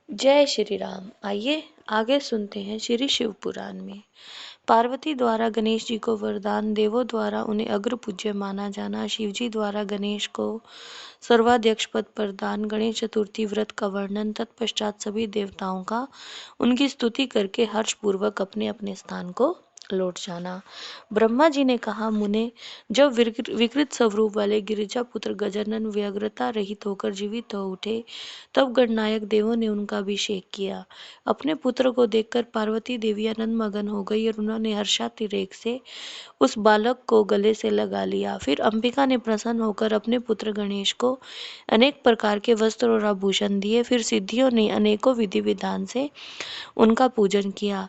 जय श्री राम। आइए आगे सुनते हैं श्री शिव पुराण में। पार्वती द्वारा गणेश जी को वरदान, देवों द्वारा उन्हें अग्र पूज्य माना जाना, शिव जी द्वारा गणेश को सर्वाध्यक्ष पद प्रदान, गणेश चतुर्थी व्रत का वर्णन, तत्पश्चात सभी देवताओं का उनकी स्तुति करके हर्षपूर्वक अपने अपने स्थान को लौट जाना। ब्रह्मा जी ने कहा, मुने, जब विकृत स्वरूप वाले गिरिजा पुत्र गजानन व्यग्रता रहित होकर जीवित हो उठे, तब गणनायक देवों ने उनका अभिषेक किया। अपने पुत्र को देखकर पार्वती देवी आनंद मगन हो गई और उन्होंने हर्षातिरेक से उस बालक को गले से लगा लिया। फिर अंबिका ने प्रसन्न होकर अपने पुत्र गणेश को अनेक प्रकार के वस्त्र और आभूषण दिए। फिर सिद्धियों ने अनेकों विधि विधान से उनका पूजन किया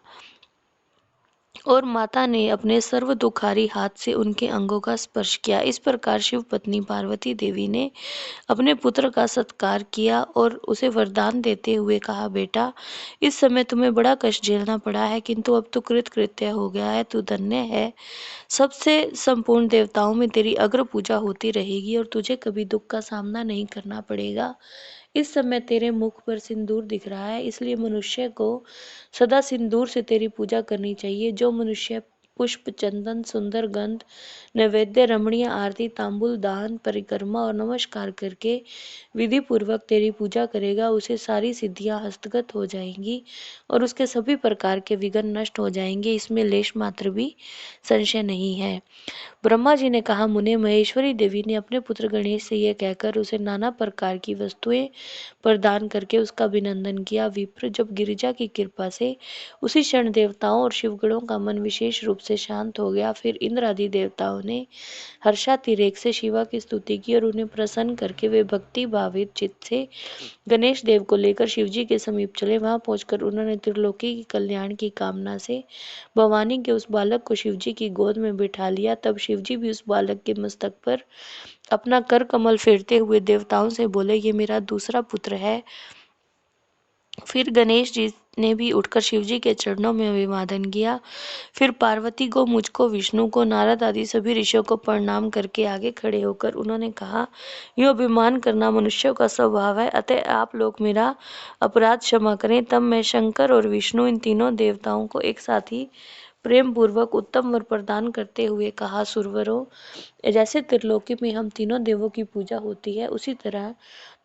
और माता ने अपने सर्व दुखारी हाथ से उनके अंगों का स्पर्श किया। इस प्रकार शिव पत्नी पार्वती देवी ने अपने पुत्र का सत्कार किया और उसे वरदान देते हुए कहा, बेटा, इस समय तुम्हें बड़ा कष्ट झेलना पड़ा है, किंतु अब तो कृतकृत्य हो गया है, तू धन्य है। सबसे संपूर्ण देवताओं में तेरी अग्र पूजा होती रहेगी और तुझे कभी दुख का सामना नहीं करना पड़ेगा। इस समय तेरे मुख पर सिंदूर दिख रहा है, इसलिए मनुष्य को सदा सिंदूर से तेरी पूजा करनी चाहिए। जो मनुष्य पुष्प, चंदन, सुंदर गंध, नैवेद्य, रमणीय आरती, तांबुल दान, परिक्रमा और नमस्कार करके विधि पूर्वक तेरी पूजा करेगा, उसे सारी सिद्धियां हस्तगत हो जाएंगी और उसके सभी प्रकार के विघ्न नष्ट हो जाएंगे। इसमें लेश मात्र भी संशय नहीं है। ब्रह्मा जी ने कहा, मुने, महेश्वरी देवी ने अपने पुत्र गणेश से यह कहकर उसे नाना प्रकार की वस्तुएं प्रदान करके उसका अभिनंदन किया। विप्र, जब गिरिजा की कृपा से उसी क्षण देवताओं और शिवगणों का मन विशेष रूप से शांत हो गया, फिर इंद्र आदि देवताओं ने हर्षातिरेक से शिवा की स्तुति की और उन्हें प्रसन्न करके वे भक्ति भावित चित्त से गणेश देव को लेकर शिवजी के समीप चले। वहां पहुंचकर उन्होंने त्रिलोकी की कल्याण की कामना से भवानी के उस बालक को शिवजी की गोद में बिठा लिया। तब शिवजी भी उस बालक के मस्तक पर अपना कर कमल फेरते हुए देवताओं से बोले, ये मेरा दूसरा पुत्र है। फिर गणेश जी ने भी उठकर शिवजी के चरणों में अभिवादन किया। फिर पार्वती को, मुझको, विष्णु को, नारद आदि सभी ऋषियों को प्रणाम करके आगे खड़े होकर उन्होंने कहा, यूँ अभिमान करना मनुष्यों का स्वभाव है, अतः आप लोग मेरा अपराध क्षमा करें। तब मैं शंकर और विष्णु, इन तीनों देवताओं को एक साथ ही प्रेम पूर्वक उत्तम वर प्रदान करते हुए कहा, सुरवरों, जैसे त्रिलोकी में हम तीनों देवों की पूजा होती है, उसी तरह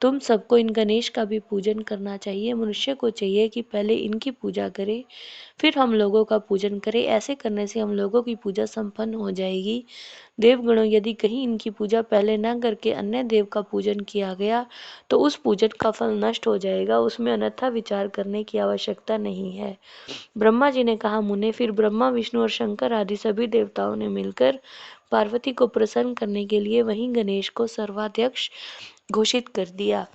तुम सबको इन गणेश का भी पूजन करना चाहिए। मनुष्य को चाहिए कि पहले इनकी पूजा करे, फिर हम लोगों का पूजन करे। ऐसे करने से हम लोगों की पूजा संपन्न हो जाएगी। देवगणों, यदि कहीं इनकी पूजा पहले न करके अन्य देव का पूजन किया गया तो उस पूजन का फल नष्ट हो जाएगा, उसमें अन्यथा विचार करने की आवश्यकता नहीं है। ब्रह्मा जी ने कहा, मुने, फिर ब्रह्मा, विष्णु और शंकर आदि सभी देवताओं ने मिलकर पार्वती को प्रसन्न करने के लिए वहीं गणेश को सर्वाध्यक्ष घोषित कर दिया।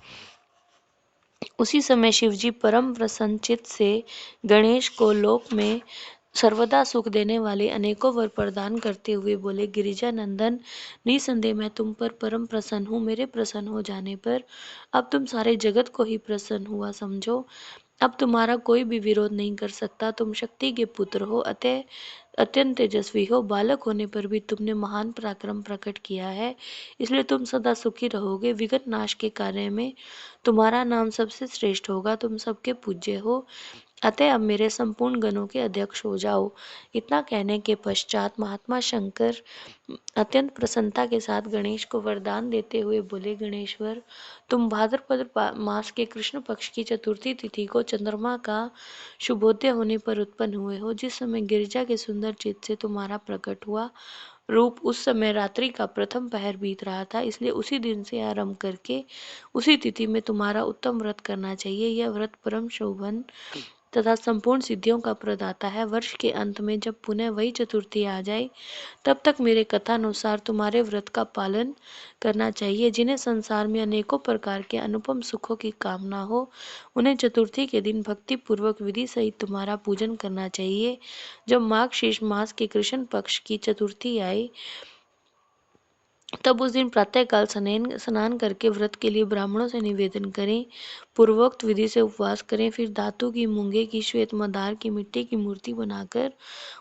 उसी समय शिवजी परम प्रसन्न चित्त से गणेश को लोक में सर्वदा सुख देने वाले अनेकों वर प्रदान करते हुए बोले, गिरिजा नंदन, निसंदेह मैं तुम पर परम प्रसन्न हूँ। मेरे प्रसन्न हो जाने पर अब तुम सारे जगत को ही प्रसन्न हुआ समझो। अब तुम्हारा कोई भी विरोध नहीं कर सकता। तुम शक्ति के पुत्र हो, अतः अत्यंत तेजस्वी हो। बालक होने पर भी तुमने महान पराक्रम प्रकट किया है, इसलिए तुम सदा सुखी रहोगे। विघ्न नाश के कार्य में तुम्हारा नाम सबसे श्रेष्ठ होगा। तुम सबके पूज्य हो, अतः अब मेरे संपूर्ण गणों के अध्यक्ष हो जाओ। इतना कहने के पश्चात महात्मा शंकर अत्यंत प्रसन्नता के साथ गणेश को वरदान देते हुए बोले, गणेश्वर, तुम भाद्रपद मास के कृष्ण पक्ष की चतुर्थी तिथि को चंद्रमा का शुभोदय होने पर उत्पन्न हुए हो। जिस समय गिरिजा के सुंदर चित्त से तुम्हारा प्रकट हुआ रूप, उस समय रात्रि का प्रथम पहर बीत रहा था, इसलिए उसी दिन से आरंभ करके उसी तिथि में तुम्हारा उत्तम व्रत करना चाहिए। यह व्रत परम शोभन तथा संपूर्ण सिद्धियों का प्रदाता है। वर्ष के अंत में जब पुनः वही चतुर्थी आ जाए, तब तक मेरे कथानुसार तुम्हारे व्रत का पालन करना चाहिए। जिन्हें संसार में अनेकों प्रकार के अनुपम सुखों की कामना हो, उन्हें चतुर्थी के दिन भक्ति पूर्वक विधि सहित तुम्हारा पूजन करना चाहिए। जब माघ शीर्ष मास के कृष्ण पक्ष की चतुर्थी आए, तब उस दिन प्रातःकाल स्नान करके व्रत के लिए ब्राह्मणों से निवेदन करें। पूर्वोक्त विधि से उपवास करें। फिर धातु की, मूंगे की, श्वेत मदार की, मिट्टी की मूर्ति बनाकर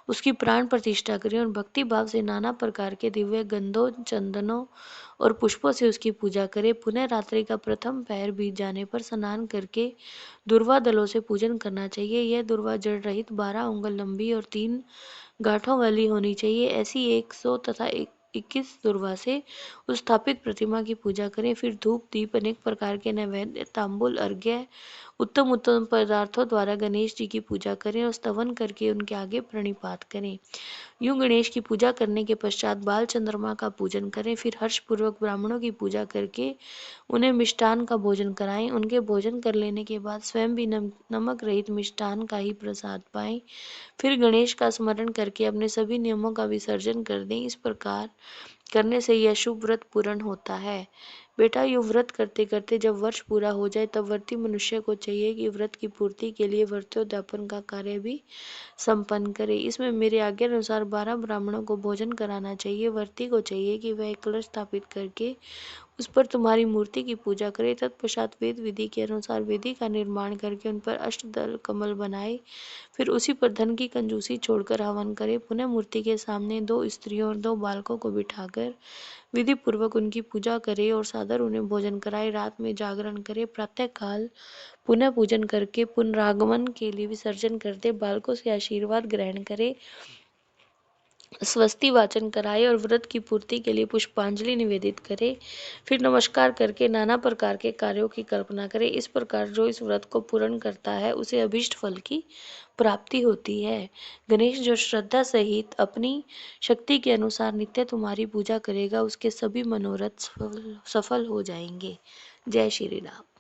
उसकी प्राण प्रतिष्ठा करें और भक्ति भाव से नाना प्रकार के दिव्य गंधों, चंदनों और पुष्पों से उसकी पूजा करें। पुनः रात्रि का प्रथम पहर बीत जाने पर स्नान करके दुर्वा दलों से पूजन करना चाहिए। यह दुर्वा जड़ रहित 12 उंगल लंबी और 3 गांठों वाली होनी चाहिए। ऐसी 100 तथा 21 दुर्वा से उस स्थापित प्रतिमा की पूजा करें। फिर धूप दीप अनेक प्रकार के नैवेद्य, तांबुल, अर्घ्य, उत्तम उत्तम पदार्थों द्वारा गणेश जी की पूजा करें और स्तवन करके उनके आगे प्रणिपात करें। यूं गणेश की पूजा करने के पश्चात बाल चंद्रमा का पूजन करें। फिर हर्षपूर्वक ब्राह्मणों की पूजा करके उन्हें मिष्टान का भोजन कराएं। उनके भोजन कर लेने के बाद स्वयं भी नमक रहित मिष्टान का ही प्रसाद पाएं। फिर गणेश का स्मरण करके अपने सभी नियमों का विसर्जन कर दें। इस प्रकार करने से यह शुभ व्रत पूर्ण होता है। बेटा, यू व्रत करते करते जब वर्ष पूरा हो जाए तब व्रती मनुष्य को चाहिए कि व्रत की पूर्ति के लिए व्रतोद्यापन का कार्य भी संपन्न करे। इसमें मेरे आज्ञा अनुसार 12 ब्राह्मणों को भोजन कराना चाहिए। व्रती को चाहिए कि वह एक कलश स्थापित करके उस पर तुम्हारी मूर्ति की पूजा करे। तत्पश्चात वेद विधि के अनुसार वेदी का निर्माण करके उन पर अष्टदल कमल बनाए। फिर उसी पर धन की कंजूसी छोड़कर हवन करे। पुनः मूर्ति के सामने 2 स्त्रियों और 2 बालकों को बिठाकर विधि पूर्वक उनकी पूजा करे और सादर उन्हें भोजन कराए। रात में जागरण करे। प्रातः काल पुनः पूजन करके पुनरागमन के लिए विसर्जन कर दे। बालकों से आशीर्वाद ग्रहण करे, स्वस्ति वाचन कराए और व्रत की पूर्ति के लिए पुष्पांजलि निवेदित करे। फिर नमस्कार करके नाना प्रकार के कार्यों की कल्पना करे। इस प्रकार जो इस व्रत को पूर्ण करता है उसे अभीष्ट फल की प्राप्ति होती है। गणेश जो श्रद्धा सहित अपनी शक्ति के अनुसार नित्य तुम्हारी पूजा करेगा उसके सभी मनोरथ सफल हो जाएंगे। जय श्री राम।